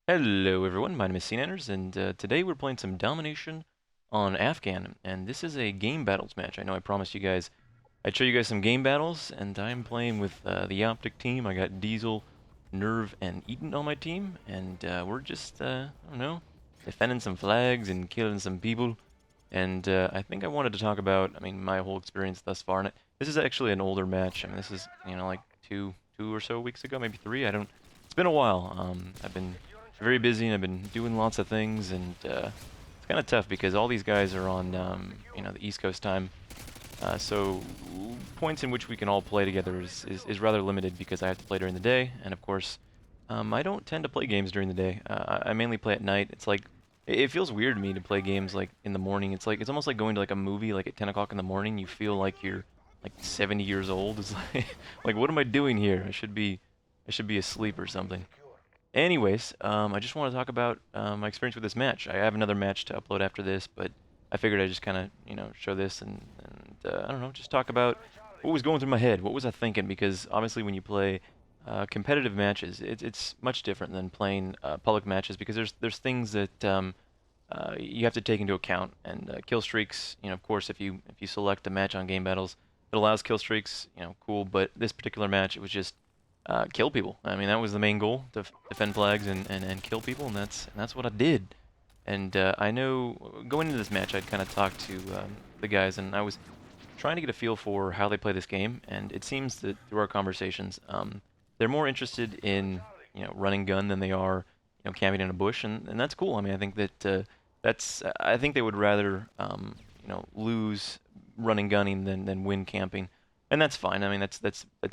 Hello everyone, my name is SeaNanners, and today we're playing some Domination on Afghan, and this is a Game Battles match. I know I promised you guys I'd show you guys some Game Battles, and I'm playing with the Optic team. I got Diesel, Nerve, and Eaton on my team, and we're just, I don't know, defending some flags and killing some people. And I think I wanted to talk about, my whole experience thus far, and this is actually an older match. I mean, this is, like two or so weeks ago, maybe three. I don't. It's been a while. I've been very busy and I've been doing lots of things, and it's kind of tough because all these guys are on, the East Coast time. So points in which we can all play together is rather limited because I have to play during the day, and of course, I don't tend to play games during the day. I mainly play at night. It's like it feels weird to me to play games like in the morning. It's almost like going to like a movie like at 10 o'clock in the morning. You feel like you're like 70 years old. It's like what am I doing here? I should be asleep or something. Anyways, I just want to talk about my experience with this match. I have another match to upload after this, but I figured I'd just kind of, show this and I don't know, just talk about what was going through my head. What was I thinking? Because obviously when you play competitive matches, it's much different than playing public matches because there's things that you have to take into account. And kill streaks, of course, if you select a match on Game Battles, it allows kill streaks, cool. But this particular match, it was just kill people. I mean, that was the main goal, to defend flags and kill people, and that's what I did. And I know going into this match, I'd kind of talked to the guys, and I was trying to get a feel for how they play this game. And it seems that through our conversations, they're more interested in running gun than they are camping in a bush, and that's cool. I mean, I think that I think they would rather lose running gunning than win camping, and that's fine. I mean, that's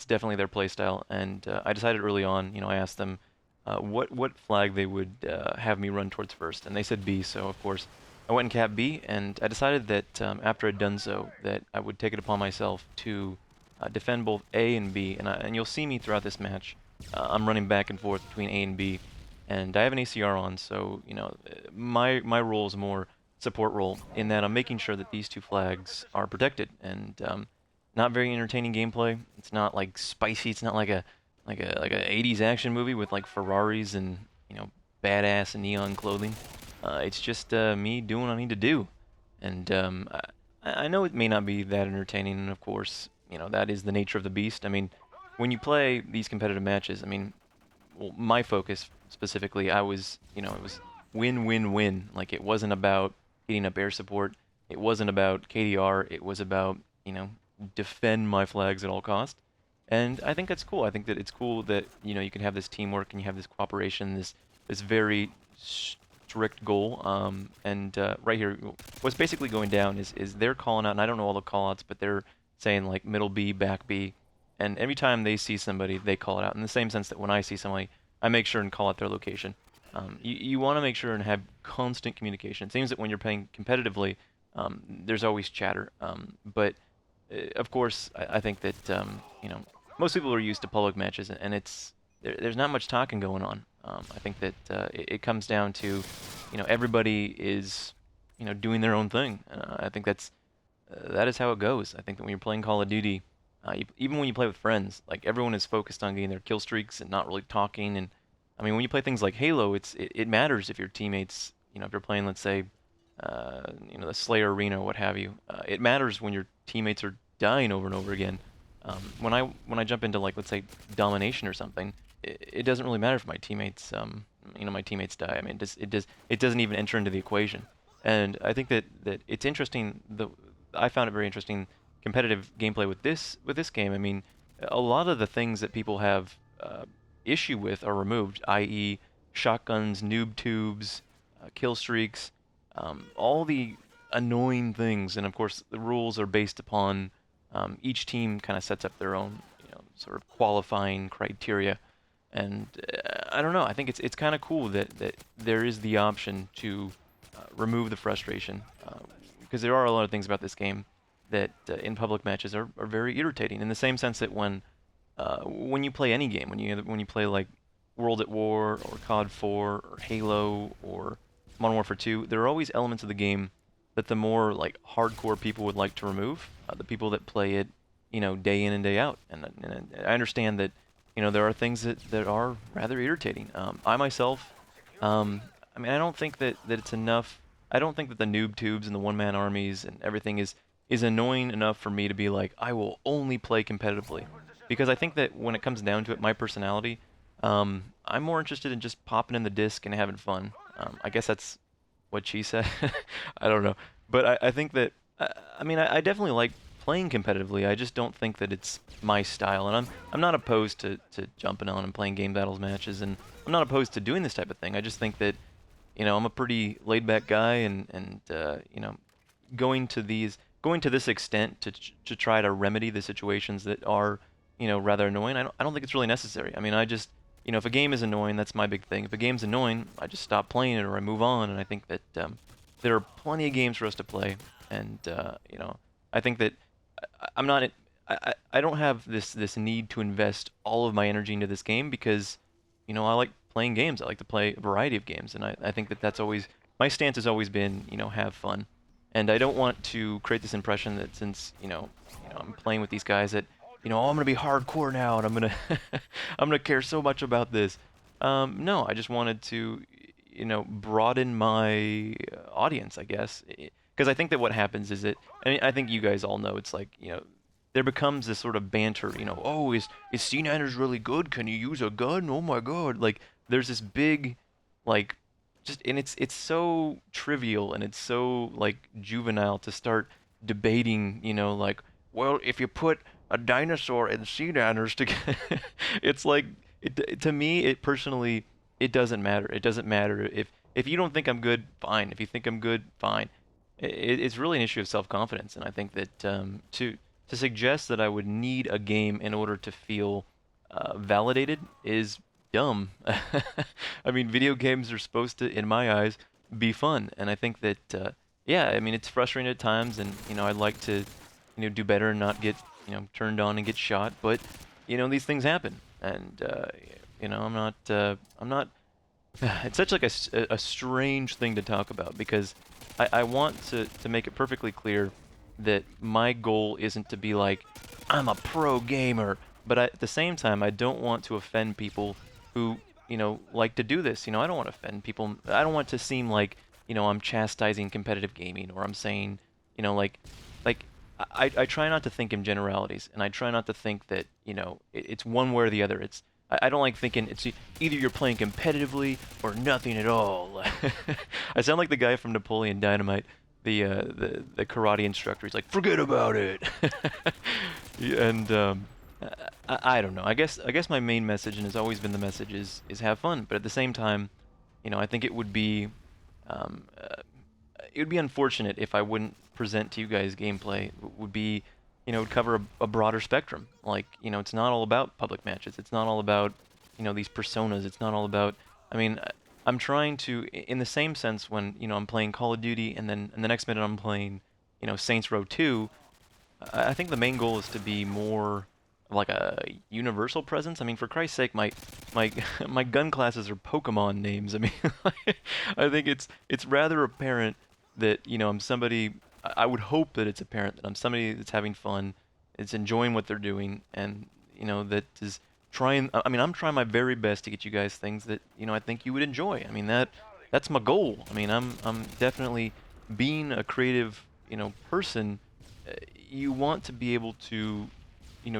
definitely their play style. And I decided early on, I asked them what flag they would have me run towards first, and they said B. So of course, I went and capped B, and I decided that after I'd done so, that I would take it upon myself to defend both A and B. And you'll see me throughout this match. I'm running back and forth between A and B, and I have an ACR on, so my role is more support role in that I'm making sure that these two flags are protected. And not very entertaining gameplay. It's not like spicy. It's not like a 80s action movie with like Ferraris and badass neon clothing. It's just me doing what I need to do, and I know it may not be that entertaining. And of course, that is the nature of the beast. I mean, when you play these competitive matches, I mean, well, my focus specifically, it was win, win, win. Like it wasn't about getting up air support. It wasn't about KDR. It was about defend my flags at all cost. And I think that's cool. I think that it's cool that you can have this teamwork and you have this cooperation, this very strict goal. And right here, what's basically going down is they're calling out, and I don't know all the callouts, but they're saying like middle B, back B, and every time they see somebody, they call it out. In the same sense that when I see somebody, I make sure and call out their location. You want to make sure and have constant communication. It seems that when you're playing competitively, there's always chatter. But of course, I think that most people are used to public matches, and there's not much talking going on. I think that it comes down to everybody is doing their own thing. I think that is how it goes. I think that when you're playing Call of Duty, even when you play with friends, like everyone is focused on getting their kill streaks and not really talking. And I mean, when you play things like Halo, it matters if your teammates, if you're playing, let's say, the Slayer Arena or what have you. It matters when your teammates are dying over and over again. When I jump into like let's say domination or something, it doesn't really matter if my teammates my teammates die. I mean, it doesn't even enter into the equation. And I think that it's interesting. I found it very interesting competitive gameplay with this game. I mean, a lot of the things that people have issue with are removed, i.e., shotguns, noob tubes, kill streaks, all the annoying things. And of course, the rules are based upon each team kind of sets up their own, sort of qualifying criteria. And I don't know. I think it's kind of cool that there is the option to remove the frustration, because there are a lot of things about this game that in public matches are very irritating. In the same sense that when you play any game, when you play like World at War or COD 4 or Halo or Modern Warfare 2, there are always elements of the game that the more like hardcore people would like to remove. The people that play it, day in and day out. And I understand that, there are things that are rather irritating. I myself I mean, I don't think that it's enough. I don't think that the noob tubes and the one-man armies and everything is annoying enough for me to be like, I will only play competitively. Because I think that when it comes down to it, my personality, I'm more interested in just popping in the disc and having fun. I guess that's what she said. I don't know. But I think that, I mean, I definitely like playing competitively. I just don't think that it's my style. And I'm not opposed to jumping on and playing game battles matches. And I'm not opposed to doing this type of thing. I just think that, I'm a pretty laid back guy and going to this extent to try to remedy the situations that are, rather annoying. I don't think it's really necessary. I mean, I just, if a game is annoying, that's my big thing. If a game's annoying, I just stop playing it or I move on. And I think that there are plenty of games for us to play. And I think that I'm not. I don't have this need to invest all of my energy into this game because, I like playing games. I like to play a variety of games, and I think that that's always my stance has always been, have fun. And I don't want to create this impression that since, I'm playing with these guys that, oh, I'm gonna be hardcore now, and I'm gonna I'm gonna care so much about this. No, I just wanted to, broaden my audience, I guess. Because I think that what happens is that, I mean, I think you guys all know, it's like, there becomes this sort of banter, oh, is SeaNanners really good? Can you use a gun? Oh my God. Like, there's this big, like, and it's so trivial and it's so, like, juvenile to start debating, like, well, if you put a dinosaur and SeaNanners together, it's like, to me, it personally, it doesn't matter. It doesn't matter if you don't think I'm good, fine. If you think I'm good, fine. It's really an issue of self-confidence, and I think that to suggest that I would need a game in order to feel validated is dumb. I mean, video games are supposed to, in my eyes, be fun, and I think that yeah, I mean, it's frustrating at times, and I'd like to do better and not get turned on and get shot, but these things happen, and I'm not. It's such like a strange thing to talk about because I want to make it perfectly clear that my goal isn't to be like, I'm a pro gamer, but at the same time, I don't want to offend people who, like to do this. I don't want to offend people. I don't want to seem like, I'm chastising competitive gaming or I'm saying, like I try not to think in generalities and I try not to think that, it's one way or the other. I don't like thinking it's either you're playing competitively or nothing at all. I sound like the guy from Napoleon Dynamite, the karate instructor. He's like, forget about it. And I don't know. I guess my main message, and has always been the message, is have fun. But at the same time, I think um, uh, it would be unfortunate if I wouldn't present to you guys gameplay. Would be, would cover a broader spectrum. Like, it's not all about public matches. It's not all about, these personas. It's not all about. I mean, I'm trying to, in the same sense, when I'm playing Call of Duty, and then in the next minute I'm playing, Saints Row 2. I think the main goal is to be more of like a universal presence. I mean, for Christ's sake, my my gun classes are Pokemon names. I mean, I think it's rather apparent that I'm somebody. I would hope that it's apparent that I'm somebody that's having fun, is enjoying what they're doing, and that is trying. I mean, I'm trying my very best to get you guys things that I think you would enjoy. I mean, that's my goal. I mean, I'm definitely being a creative person. You want to be able to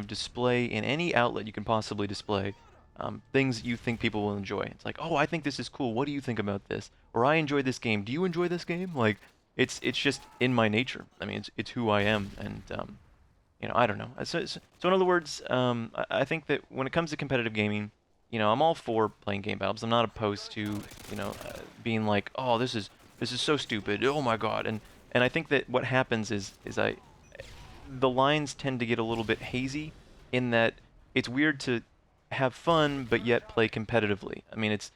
display in any outlet you can possibly display things you think people will enjoy. It's like, oh, I think this is cool. What do you think about this? Or I enjoy this game. Do you enjoy this game? Like, it's just in my nature. I mean, it's who I am, and I don't know. So in other words, I think that when it comes to competitive gaming, I'm all for playing game battles. I'm not opposed to being like, oh, this is so stupid. Oh my God. And I think that what happens is the lines tend to get a little bit hazy in that it's weird to have fun but yet play competitively. I mean, it's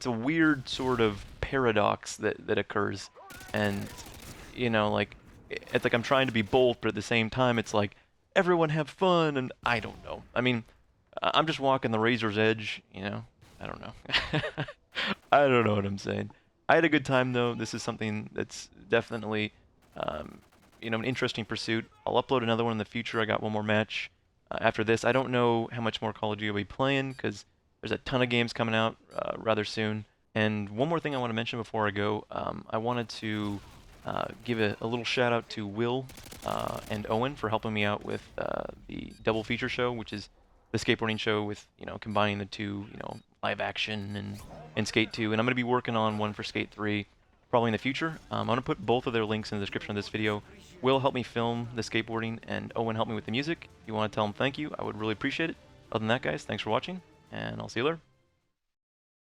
a weird sort of paradox that occurs, and like it's like I'm trying to be both, but at the same time it's like everyone have fun, and I don't know. I mean, I'm just walking the razor's edge. I don't know. I don't know what I'm saying. I had a good time though. This is something that's definitely um, an interesting pursuit. I'll upload another one in the future. I got one more match after this. I don't know how much more Call of Duty I'll be playing because there's a ton of games coming out rather soon, And one more thing I want to mention before I go, I wanted to give a little shout out to Will and Owen for helping me out with the double feature show, which is the skateboarding show with, combining the two, live action and Skate 2. And I'm going to be working on one for Skate 3 probably in the future. I'm going to put both of their links in the description of this video. Will helped me film the skateboarding, and Owen helped me with the music. If you want to tell him thank you, I would really appreciate it. Other than that, guys, thanks for watching, and I'll see you later.